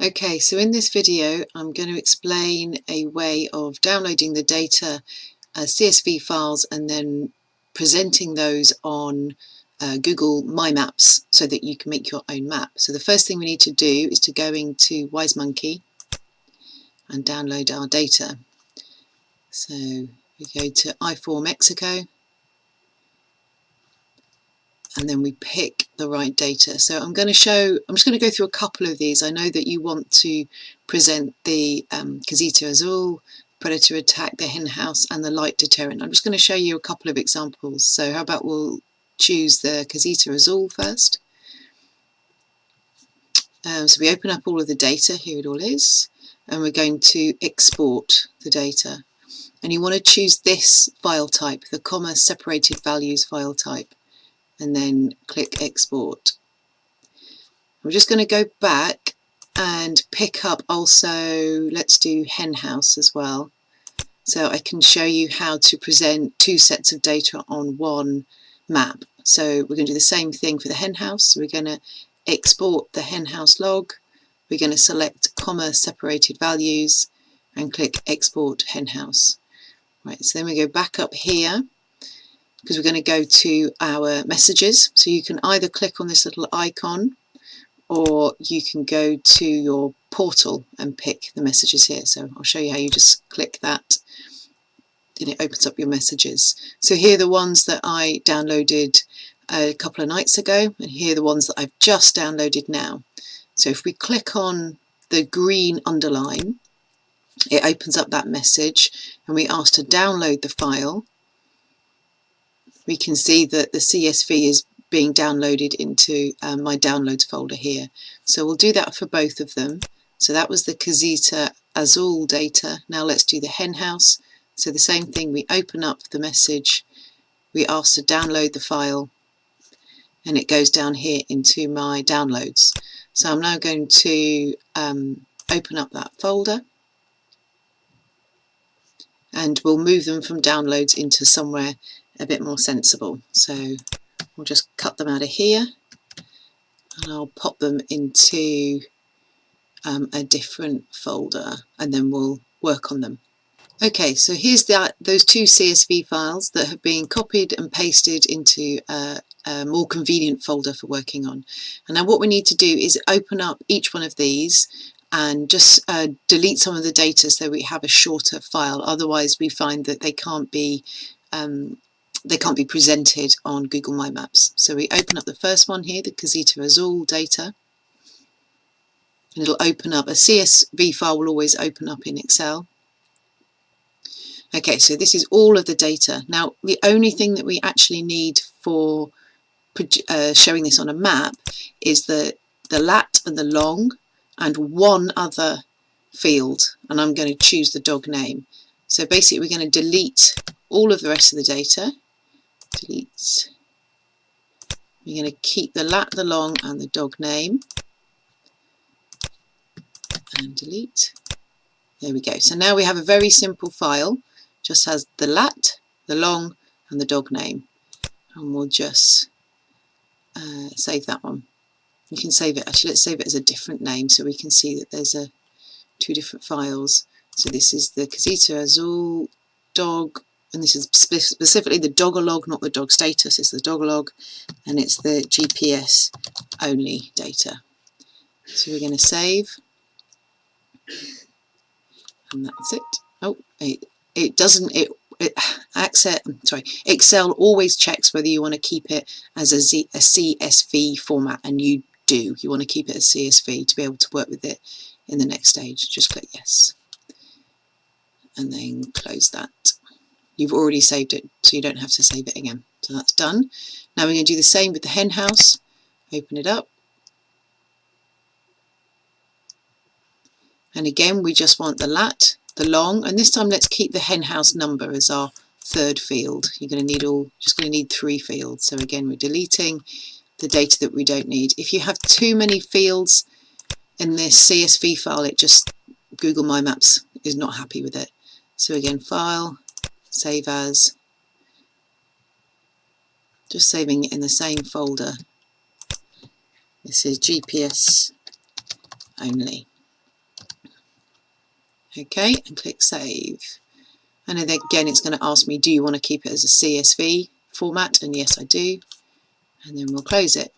Okay, so in this video I'm going to explain a way of downloading the data as CSV files and then presenting those on Google My Maps so that you can make your own map. So the first thing we need to do is to go into WiseMonkey and download our data. So we go to I4 Mexico and then we pick the right data. So I'm just going to go through a couple of these. I know that you want to present the Casita Azul, predator attack, the hen house and the light deterrent. I'm just going to show you a couple of examples. So how about we'll choose the Casita Azul first. So we open up all of the data, here it all is, and we're going to export the data. And you want to choose this file type, the comma separated values file type, and then click export. We're just going to go back and pick up also, let's do hen house as well, so I can show you how to present two sets of data on one map. So we're going to do the same thing for the hen house. So we're going to export the hen house log, we're going to select comma separated values and click export hen house. Right, so then we go back up here because we're going to go to our messages. So you can either click on this little icon or you can go to your portal and pick the messages here. So I'll show you how you just click that and it opens up your messages. So here are the ones that I downloaded a couple of nights ago, and here are the ones that I've just downloaded now. So if we click on the green underline, it opens up that message and we ask to download the file. We can see that the CSV is being downloaded into my downloads folder here. So we'll do that for both of them. So that was the Casita Azul data. Now let's do the hen house. So the same thing, we open up the message, we ask to download the file, and it goes down here into my downloads. So I'm now going to open up that folder and we'll move them from downloads into somewhere a bit more sensible. So we'll just cut them out of here and I'll pop them into a different folder and then we'll work on them. Okay, so here's those two CSV files that have been copied and pasted into a more convenient folder for working on. And now what we need to do is open up each one of these and just delete some of the data so we have a shorter file. Otherwise we find that they can't be presented on Google My Maps. So we open up the first one here, the Casita Azul data, and it'll open up, a CSV file will always open up in Excel. Okay, so this is all of the data. Now the only thing that we actually need for showing this on a map is the lat and the long and one other field, and I'm going to choose the dog name. So basically we're going to delete all of the rest of the data. Delete. We're going to keep the lat, the long and the dog name and delete. There we go. So now we have a very simple file, just has the lat, the long and the dog name, and we'll just save that one. You can save it, actually let's save it as a different name so we can see that there's two different files. So this is the Casita Azul dog, and this is specifically the dog-log, not the dog status, it's the dog-log, and it's the GPS only data. So we're going to save, and that's it. Oh, it doesn't, Excel always checks whether you want to keep it as a CSV format, and you do. You want to keep it as CSV to be able to work with it in the next stage. Just click yes and then close that. You've already saved it, so you don't have to save it again. So that's done. Now we're going to do the same with the hen house. Open it up, and again we just want the lat, the long, and this time let's keep the hen house number as our third field. You're going to need just going to need 3 fields. So again we're deleting the data that we don't need. If you have too many fields in this CSV file, it just, Google My Maps is not happy with it. So again, file, save as, just saving it in the same folder. This is GPS only. Okay, and click Save. And then again, it's going to ask me, do you want to keep it as a CSV format? And yes, I do. And then we'll close it.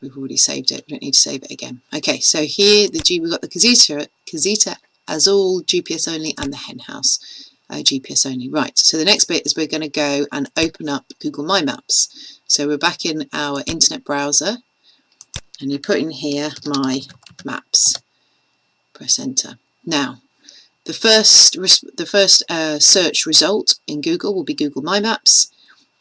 We've already saved it. We don't need to save it again. Okay, so here we've got the Casita Azul GPS only and the hen house GPS only. Right, so the next bit is we're going to go and open up Google My Maps. So we're back in our internet browser and you put in here My Maps. Press enter. Now, the first search result in Google will be Google My Maps.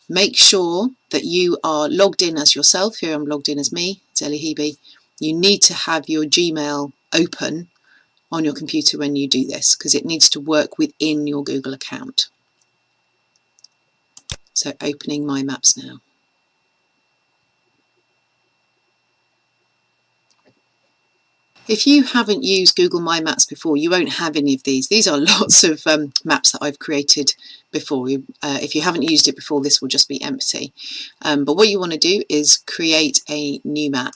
Make sure that you are logged in as yourself. Here I'm logged in as me, Zelly Hebe. You need to have your Gmail open on your computer when you do this because it needs to work within your Google account. So opening My Maps now. If you haven't used Google My Maps before, you won't have any of these. These are lots of maps that I've created before. If you haven't used it before, this will just be empty. But what you want to do is create a new map.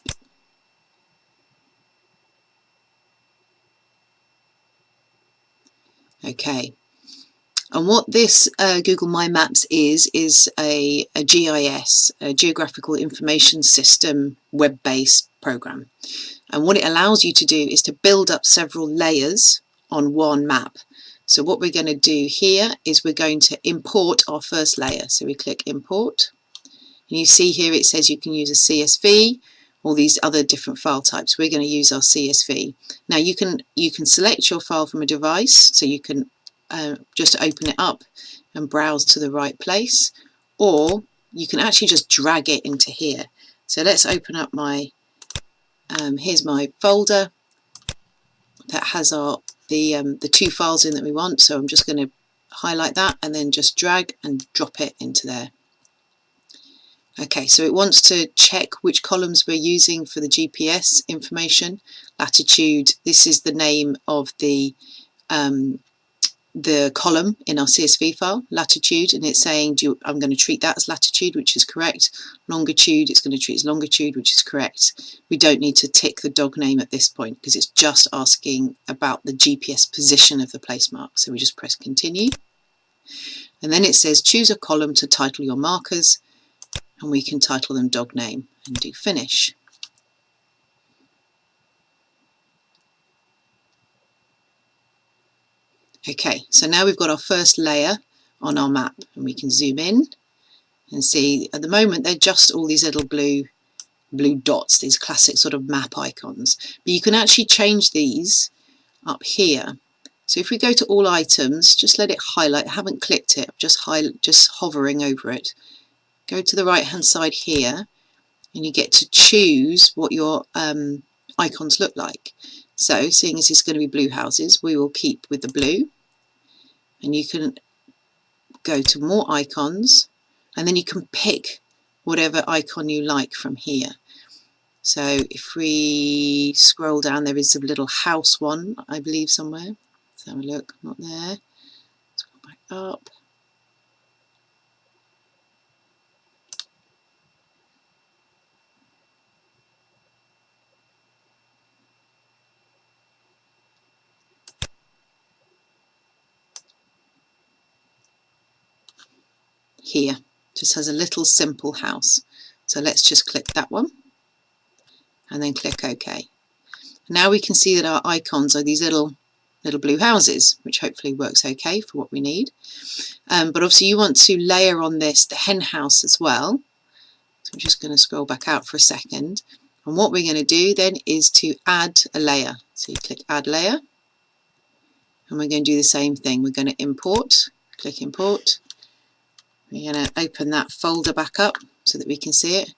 Okay. And what this Google My Maps is a GIS, a Geographical Information System, web-based program. And what it allows you to do is to build up several layers on one map. So what we're going to do here is we're going to import our first layer. So we click Import. And you see here it says you can use a CSV or these other different file types. We're going to use our CSV. Now you can select your file from a device, so you can just open it up and browse to the right place, or you can actually just drag it into here. So let's open up my here's my folder that has the two files in that we want. So I'm just going to highlight that and then just drag and drop it into there. Okay, so it wants to check which columns we're using for the GPS information. Latitude, this is the name of the column in our CSV file, latitude, and it's saying I'm going to treat that as latitude, which is correct. Longitude, it's going to treat as longitude, which is correct. We don't need to tick the dog name at this point because it's just asking about the GPS position of the place mark. So we just press continue. And then it says choose a column to title your markers, and we can title them dog name and do finish. Okay, so now we've got our first layer on our map, and we can zoom in and see at the moment they're just all these little blue dots, these classic sort of map icons. But you can actually change these up here. So if we go to all items, just let it highlight. I haven't clicked it, just hovering over it. Go to the right hand side here and you get to choose what your icons look like. So seeing as it's going to be blue houses, we will keep with the blue, and you can go to more icons and then you can pick whatever icon you like from here. So if we scroll down, there is a little house one, I believe, somewhere. Let's have a look, not there. Let's go back up. Here, just has a little simple house. So let's just click that one and then click OK. Now we can see that our icons are these little blue houses, which hopefully works okay for what we need. But obviously you want to layer on this the hen house as well. So I'm just going to scroll back out for a second. And what we're going to do then is to add a layer. So you click Add Layer. And we're going to do the same thing. We're going to import, click Import. We're going to open that folder back up so that we can see it.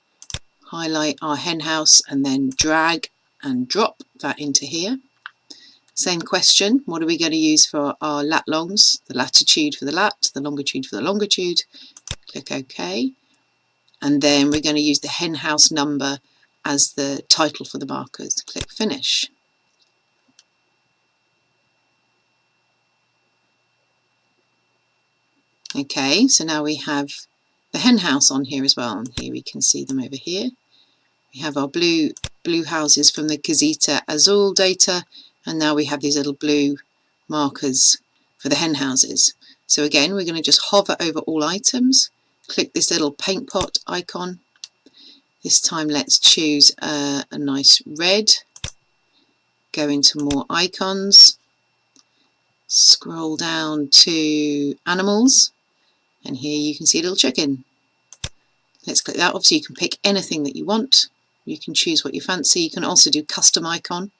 Highlight our hen house and then drag and drop that into here. Same question, what are we going to use for our lat longs? The latitude for the lat, the longitude for the longitude. Click OK. And then we're going to use the hen house number as the title for the markers. Click Finish. Okay, so now we have the hen house on here as well, and here we can see them over here. We have our blue houses from the Casita Azul data, and now we have these little blue markers for the hen houses. So again, we're going to just hover over all items, click this little paint pot icon. This time let's choose a nice red, go into more icons, scroll down to animals, and here you can see a little chicken. Let's click that. Obviously you can pick anything that you want, you can choose what you fancy. You can also do custom icon.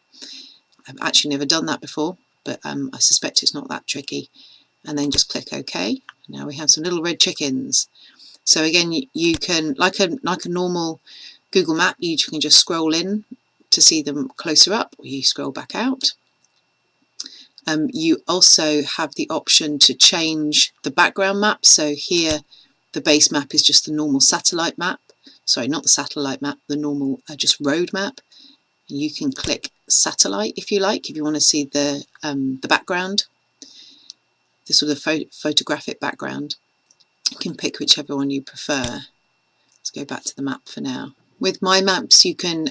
I've actually never done that before, but I suspect it's not that tricky. And then just click OK. Now we have some little red chickens. So again, you can, like a normal Google map, you can just scroll in to see them closer up, or you scroll back out. You also have the option to change the background map. So here the base map is just the normal satellite map. Sorry, not the satellite map, the normal just road map. You can click satellite if you like, if you want to see the background, the sort of photographic background. You can pick whichever one you prefer. Let's go back to the map for now. With My Maps, you can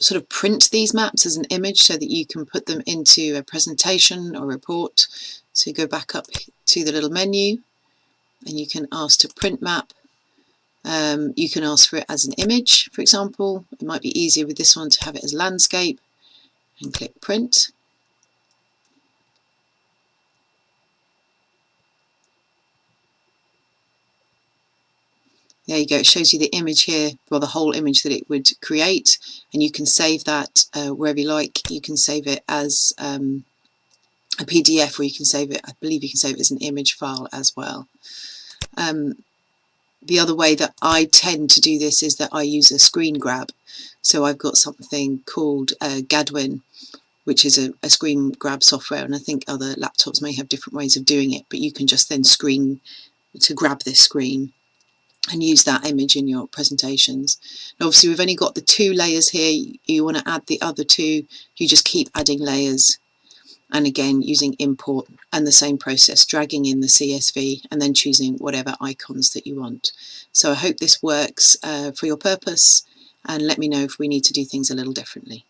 sort of print these maps as an image so that you can put them into a presentation or report. So you go back up to the little menu and you can ask to print map. You can ask for it as an image, for example. It might be easier with this one to have it as landscape, and click print. There you go, it shows you the image here, well, the whole image that it would create, and you can save that wherever you like. You can save it as a PDF, or you can save it, I believe you can save it as an image file as well. The other way that I tend to do this is that I use a screen grab. So I've got something called Gadwin, which is a screen grab software, and I think other laptops may have different ways of doing it, but you can just then grab this screen and use that image in your presentations. And obviously we've only got the 2 layers here. You want to add the other 2, you just keep adding layers, and again using import, and the same process, dragging in the CSV and then choosing whatever icons that you want. So I hope this works for your purpose, and let me know if we need to do things a little differently.